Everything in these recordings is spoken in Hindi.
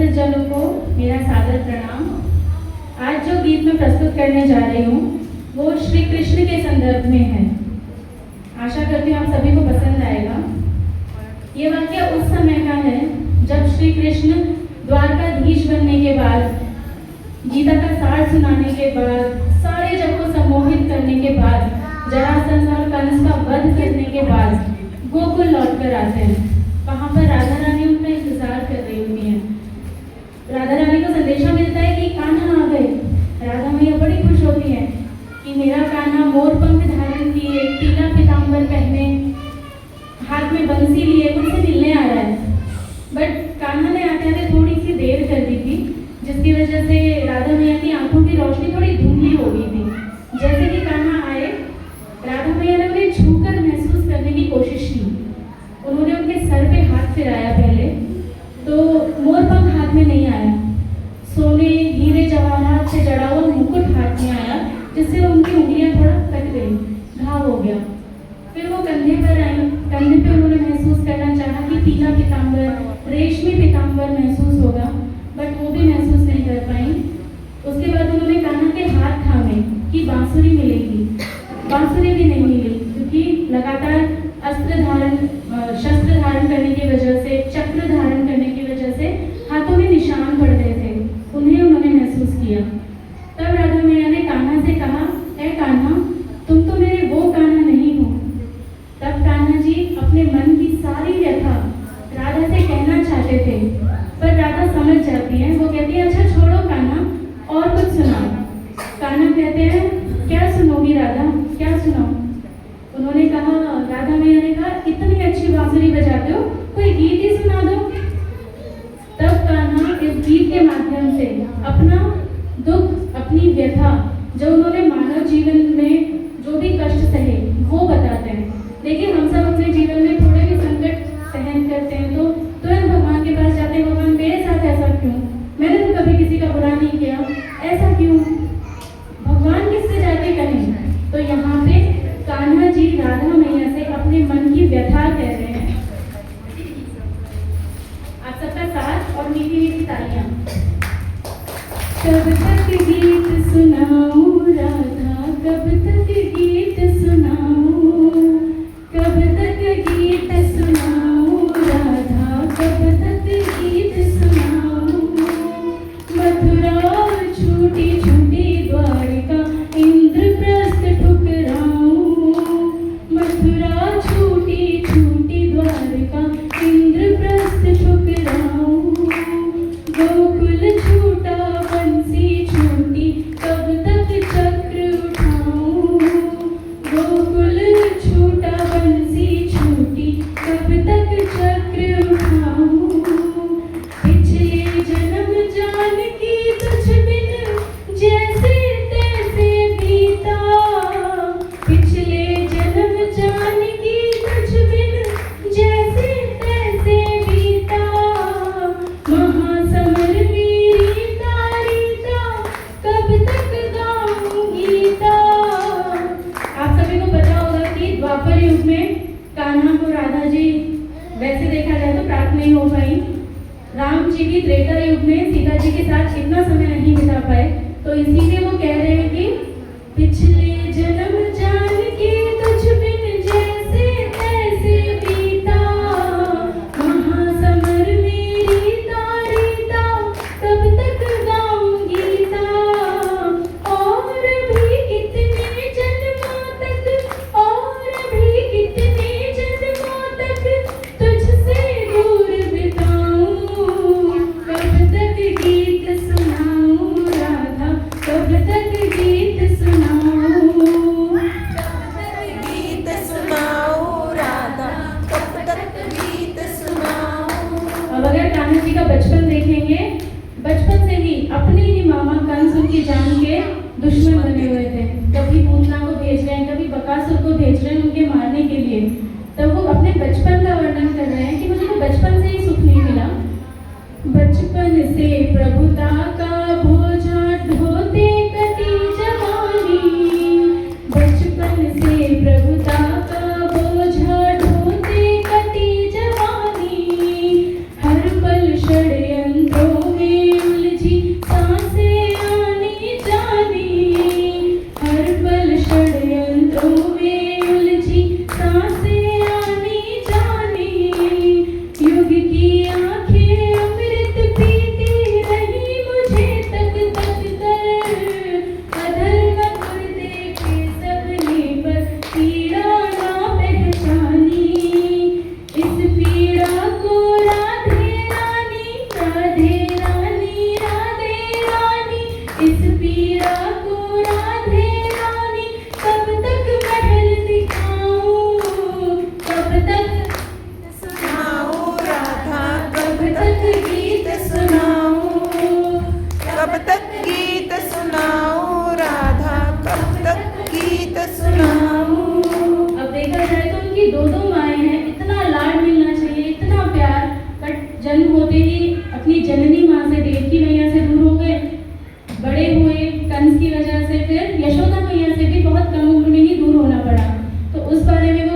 उपस्थित जनों को मेरा सादर प्रणाम। आज जो गीत मैं प्रस्तुत करने जा रही हूँ वो श्री कृष्ण के संदर्भ में है। आशा करती हूँ आप सभी को पसंद आएगा। ये वाक्य उस समय का है जब श्री कृष्ण द्वारकाधीश बनने के बाद, गीता का सार सुनाने के बाद, सारे जग को सम्मोहित करने के बाद, जरासंध और कंस का वध करने के बाद गोकुल लौट कर आते हैं। वहाँ पर राधा रानी उनका इंतजार कर रही होती हैं। राधा रानी को संदेशा मिलता है कि कान्हा आ गए। राधा मैया बड़ी खुश होती है कि मेरा कान्हा मोर पंख धारण किए, पीला पीताम्बर पहने, हाथ में बंसी लिए मुझसे मिलने आ रहा है। बट कान्हा ने आते आते थोड़ी सी देर कर दी थी, जिसकी वजह से राधा मैया की आंखों की रोशनी थोड़ी धुंधली हो गई थी। जैसे कि कान्हा आए, राधा मैया ने उन्हें छूकर महसूस करने की कोशिश की। उन्होंने उनके सर पे हाथ फिराया पहले, तो मोर पंख हाथ में नहीं आया। सोने हीरे जवाहरात से जड़ा हुआ मुकुट हाथ में आया, जिससे उनकी उंगलियां थोड़ा कट गई, घाव हो गया। फिर वो कंधे पर आई। कंधे पे उन्होंने महसूस करना चाहा कि पीला पीताम्बर, रेशमी पीताम्बर महसूस होगा, बट वो भी महसूस नहीं कर पाई। उसके बाद उन्होंने कान्हा के हाथ थामे कि बांसुरी मिलेगी, बांसुरी भी नहीं मिली, क्योंकि लगातार शस्त्र धारण करने की वजह से, चक्र धारण करने की वजह से हाथों में निशान पड़ गए थे। उन्हें उन्होंने महसूस किया। तब राधा मैया ने कान्हा से कहा, ऐ कान्हा, तुम तो मेरे वो कान्हा नहीं हो। तब कान्हा जी अपने मन की सारी व्यथा राधा से कहना चाहते थे, पर राधा समझ जाती है। वो कहती है, अच्छा छोड़ो कान्हा, और कुछ सुनाओ। कान्हा कहते हैं, क्या सुनोगी राधा, क्या सुनाओ? उन्होंने कहा, राधा मैया ने कहा, इतनी अच्छी बांसुरी बजाते हो, कोई गीत ही सुना दो। तब कान्हा इस गीत के माध्यम से अपना दुख, अपनी व्यथा, जो उन्होंने मानव जीवन में जो भी कष्ट सहे, वो बताते हैं। देखिए, हम सब अपने जीवन में थोड़े भी संकट सहन करते हैं तो तुरंत भगवान के पास जाते हैं, भगवान मेरे साथ ऐसा क्यों, मैंने तो कभी किसी का बुरा नहीं किया, ऐसा क्यों, भगवान किससे जाके कहें? तो यहाँ पे कान्हा जी राधा मैया से अपने मन की व्यथा कह रहे हैं। आप सबका साथ और मीठी मीठी तालियां। कब तक गीत सुनाऊं राधा, कब तक गीत सुनाऊं, कब तक गीत सुनाऊं राधा, कब तक गीत सुनाऊं। मथुरा छूटी छूटी द्वारिका, इंद्रप्रस्थ ठुकराऊं। मथुरा छूटी छूटी द्वारिका, इंद्रप्रस्थ ठुकराऊं। गोकुल छूटा बंसी छूटी, कब तक चक्र उठाऊं। गोकुल छूटा बंसी छूटी, कब तक चक्र उठाऊं। पिछले जन्म जान की तुझ बिन जैसे तैसे बीता। पिछले जन्म जान की तुझ बिन जैसे तैसे बीता। महासमर मेरी तारीता, कब तक गाऊं गीता। आप सभी को पता होगा कि द्वापर युग में कान्हा को राधा जी, वैसे देखा जाए तो प्राप्त नहीं हो पाई। राम जी भी त्रेता युग में सीता जी के साथ इतना समय नहीं बिता पाए, तो इसीलिए वो कह रहे हैं कि पिछले जन्म जान के तुझ बिन जैसे तैसे बीता। महासमर मेरी तारीता, कब तक गाऊं गीता। और भी कितने जन्मों तक, और भी कितने जन्मों तक तुझसे दूर बिताऊं। कब तक गीत सुनाऊं राधा, कब तक गीत सुनाऊं। कब तक गीत सुनाऊं राधा, कब तक गीत सुनाऊं। अब अगर कान्हा जी का बचपन देखेंगे, बचपन से ही अपने ही मामा कंस उनकी जान के दुश्मन बने हुए थे। कभी पूतना को भेज रहे हैं, कभी बकासुर को भेज रहे हैं उनके मारने के लिए। तब वो अपने बचपन का वर्णन कर रहे हैं कि मुझे तो बचपन से ही सुख नहीं मिला। बचपन से प्रभुता का बोझा ढोते कटी जवानी। बचपन से प्रभुता का बोझा ढोते कटी जवानी। हर पल षड्यंत्रों में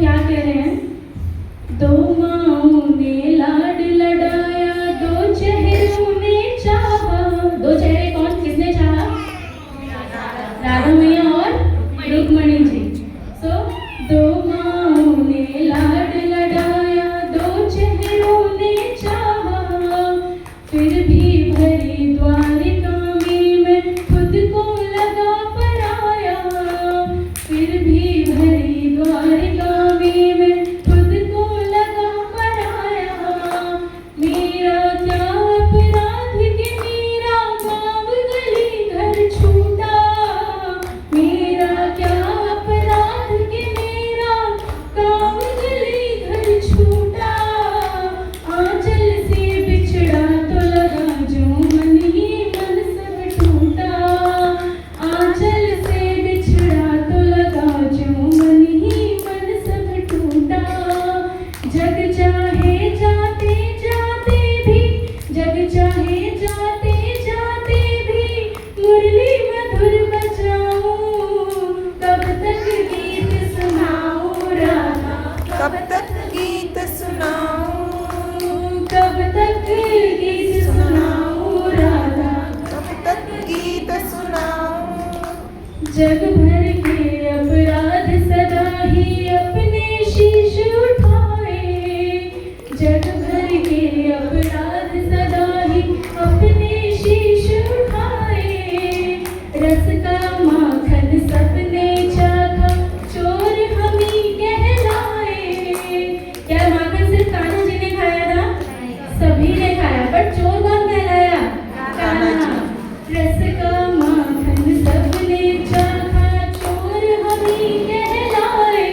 क्या कह रहे हैं? दो माओं ने लाड लड़ाया, दो चेहरों ने चाहा। दो चेहरे कौन किसने चाहा? राधा मैया और रुक्मणी जी। सो दो माओं ने लाड लड़ाया, दो चेहरों ने चाहा, फिर भी भरी द्वारिका में खुद को लगा पराया। फिर भी भरी द्वारिका में खुद को लगा पराया। मेरा क्या अपराध कि मेरा गाँव गली घर छूटा। मेरा क्या अपराध कि मेरा गाँव गली घर छूटा। आंचल से बिछड़ा तो लगा जो मन ही मन सब टूटा। आंचल से बिछड़ा तो लगा जो मन ही मन सब टूटा। जग चाहे जाते जाते भी, जग चाहे जाते जाते भी मुरली मधुर बजाऊं। कब तक गीत सुनाऊं राधा, कब तक गीत सुनाऊं, कब तक गीत सुनाऊं राधा। कब तक गीत सुनाऊं। जग भर के अपराध सदा ही अपने शीश उठाए। जग भर के अपराध सदा ही अपने शीश उठाए। रस का माखन सबने चाखा, चोर हम ही कहलाए। क्या माखन सिर्फ कान्हा जी ने खाया था? सभी ने खाया, पर चोर कौन कहलाया? कान्हा। रस का माखन सबने चाखा, चोर हम ही कहलाए।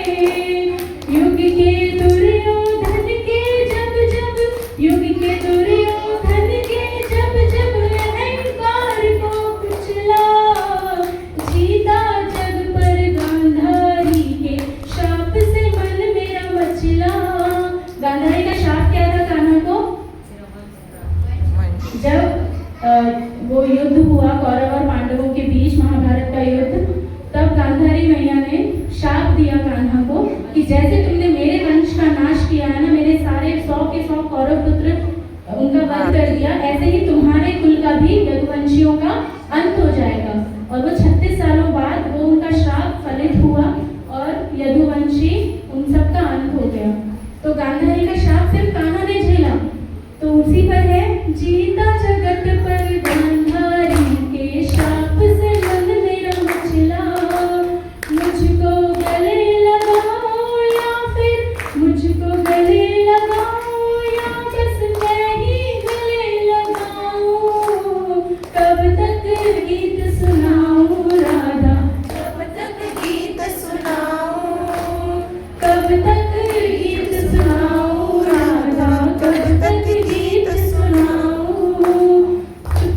युग के दुर्योधन के जब जब, युग के दुर्योधन के जब जब अहंकार को कुचला। जीता जग पर गांधारी के शाप से मन मेरा मचला। गांधारी का शाप क्या था कान्हा को? जब वो युद्ध हुआ कौरव और पांडवों के बीच, महाभारत का युद्ध, तब गांधारी मैया ने शाप दिया कान्हा को कि जैसे तुमने मेरे वंश का नाश किया है ना, मेरे सारे 100 के 100 कौरव पुत्र उनका वध कर दिया, ऐसे ही तुम्हारे कुल का भी यदुवंशियों का अंत हो जाएगा। और वो 36 सालों बाद वो उनका शाप फलित हुआ और यदुवंशी उन सब का अंत हो गया। तो गांधारी का शाप सिर्फ कान्हा ने झेला। तो उसी पर है, जीता जगत पर गांधारी के शाप से मन मेरा मचला। मुझको गले लगाओ या फिर मुझको गले लगाओ, या बस मैं ही गले लगाऊं। कब तक गीत सुनाऊं राधा, कब तक गीत सुनाऊं, कब तक गीत सुनाऊं राधा, कब तक गीत सुनाऊं।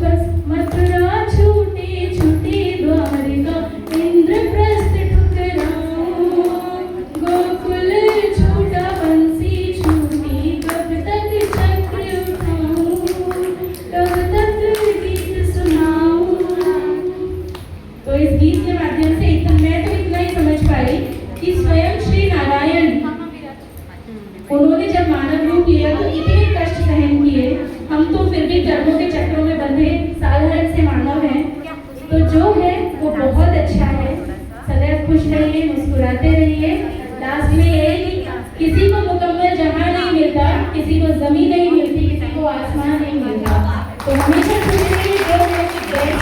बस मथुरा छूटी छूटी द्वारिका, इंद्रप्रस्थ ठुकराऊं। गोकुल छूटा बंसी छूटी, कब तक चक्र उठाऊं। कब तक गीत सुनाऊं। तो इस गीत के माध्यम से मैं तो इतना ही समझ पाई कि स्वयं श्री नारायण उन्होंने जब मानव रूप लिया तो इतने कष्ट सहन किए। हम तो फिर भी कर्मों के चक्रों में बंधे साधारण से मानव हैं। तो जो है वो बहुत अच्छा है। सदैव खुश रहिए, मुस्कुराते रहिए। लास्ट में ये किसी को मुकम्मल जहां नहीं मिलता, किसी को जमीन नहीं मिलती, किसी को आसमान नहीं मिलता। तो हमेशा खुश रहिए। जो है